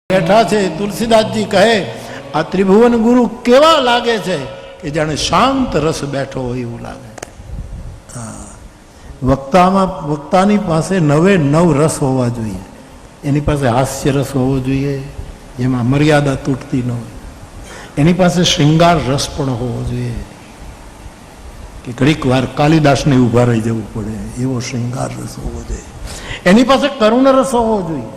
બેઠા છે. તુલસીદાસજી કહે આ ત્રિભુવન ગુરુ કેવા લાગે છે કે જાણે શાંત રસ બેઠો હોય એવું લાગે. વક્તાની પાસે નવે નવ રસ હોવા જોઈએ. એની પાસે હાસ્ય રસ હોવો જોઈએ જેમાં મર્યાદા તૂટતી ન હોય. એની પાસે શૃંગાર રસ પણ હોવો જોઈએ કે ઘડીક વાર કાલિદાસને ઊભા રહી જવું પડે એવો શૃંગાર રસ હોવો જોઈએ. એની પાસે કરુણ રસ હોવો જોઈએ.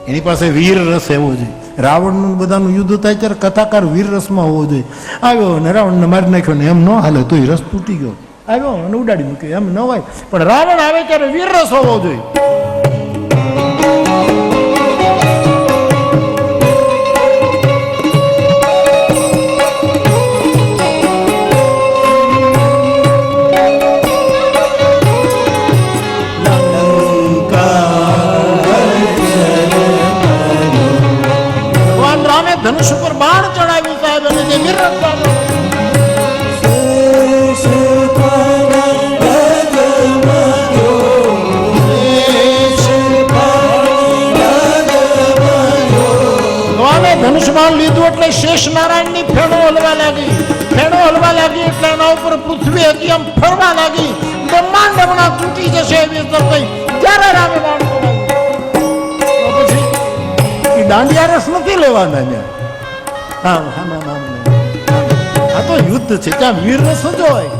એની પાસે વીર રસ એવો જોઈએ. રાવણનું બધાનું યુદ્ધ થાય ત્યારે કથાકાર વીર રસમાં હોવો જોઈએ. આવ્યો અને રાવણને મારી નાખ્યો ને એમ ન હાલે તો રસ તૂટી ગયો. આવ્યો અને ઉડાડી મૂક્યો એમ ન હોય. પણ રાવણ આવે ત્યારે વીર રસ હોવો જોઈએ. ધનુષ ઉપર બાણ ચડાવ્યું સાહેબ અને જે વીર રસ ધનુષ બાણ લીધું એટલે શેષ નારાયણ ની ફેણો હલવા લાગી. ફેણો હલવા લાગી એટલે એના ઉપર પૃથ્વી હતી એમ ફરવા લાગી. બ્રહ્માંડ હમણાં તૂટી જશે એવી થઈ ત્યારે રામે બાણ પછી દાંડિયા રસ નથી લેવાના. આ તો યુદ્ધ છે ત્યાં વીર રસ જ હોય.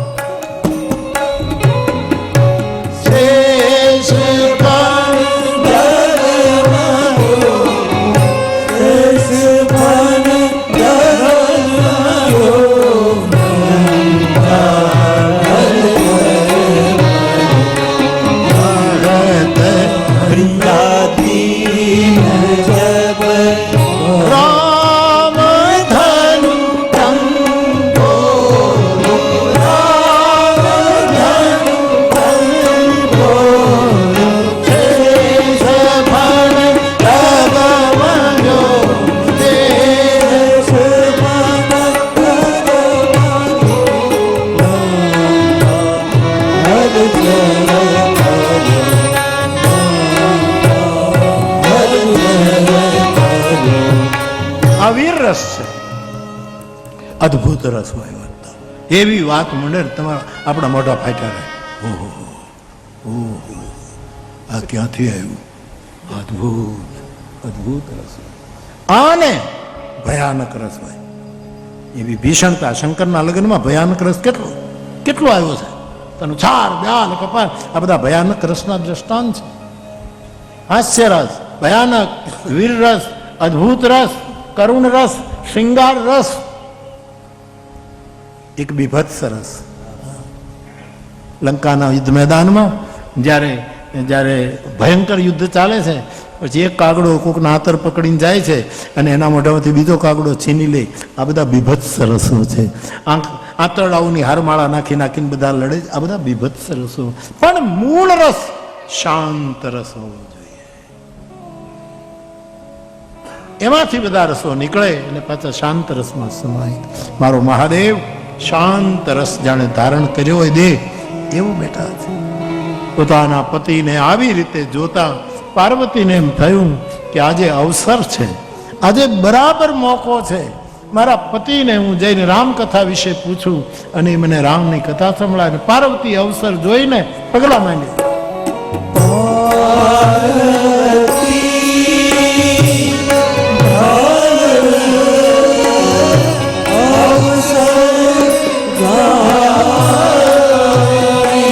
અદભુત રસ હોય. એવી વાત મળે તમારા આપણા મોઢા ફાટ્યા રહે. ઓહો ઓહો આ ક્યાંથી આવ્યું? અદભુત અદભુત રસ હોય. આને ભયાનક રસ હોય. એવી ભીષણતા શંકરના લગ્નમાં ભયાનક રસ કેટલો કેટલો આવ્યો છે. તનું છાર બ્યાલ કપાલ આ બધા ભયાનક રસના દ્રષ્ટાંત છે. હાસ્ય રસ, ભયાનક, વીર રસ, અદભુત રસ, કરુણ રસ, શૃંગાર રસ, એક બીભત્સ રસ. લંકાના યુદ્ધ મેદાનમાં જ્યારે ભયંકર યુદ્ધ ચાલે છે પછી એક કાગડો કોકના હાથર પકડીને જાય છે અને એના મોઢામાંથી બીજો કાગડો છીની લે. આ બધા બીભત્સ રસો છે. આંતરડાઓની હારમાળા નાખી નાખીને બધા લડે. આ બધા બીભત્સ રસો. પણ મૂળ રસ શાંત રસ હોવો જોઈએ. એમાંથી બધા રસો નીકળે અને પાછા શાંત રસમાં સમાય. મારો મહાદેવ શાંત રસ જાણે ધારણ કર્યો હોય દેહ એવું બેઠા છે. પોતાના પતિને આવી રીતે જોતા પાર્વતીને એમ થયું કે આજે અવસર છે, આજે બરાબર મોકો છે. મારા પતિને હું જઈને રામકથા વિશે પૂછું અને મને રામની કથા સંભળાય. પાર્વતી અવસર જોઈને પગલા માંડી.